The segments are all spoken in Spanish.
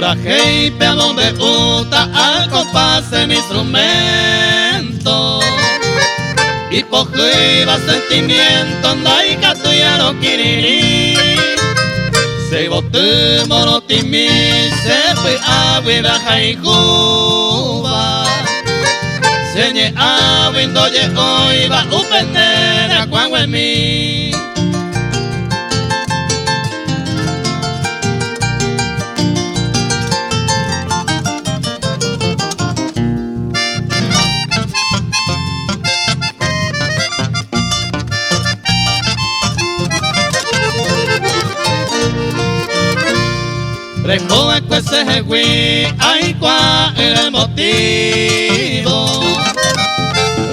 Trajei a donde gusta al compás de mi instrumento y pojiva sentimiento andaika tuya no kiriri se botu monotimi se fue a vida jaikuba señe a windoye oiva upenera cuanguemi. Recoge que se jegui, ay cuál era el motivo.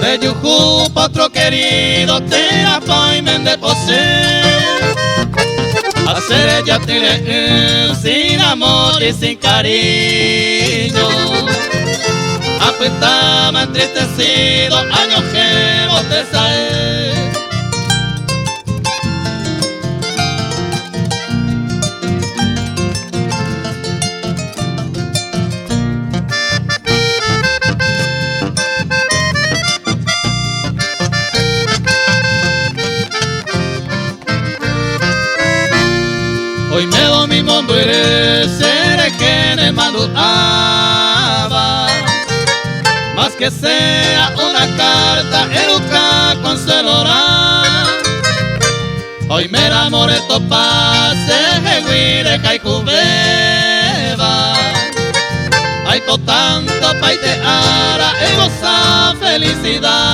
Reyuju potro querido, te apoimen de poseer. Hacer ella tiene sin amor y sin cariño. Apretaba entristecido, años que vos te saes. Hoy me doy mi mundo eres seré que en el manuaba más que sea una carta educa con celora. Hoy me enamoré topase jeguire caicubeba ay por tanto paiteara y goza felicidad.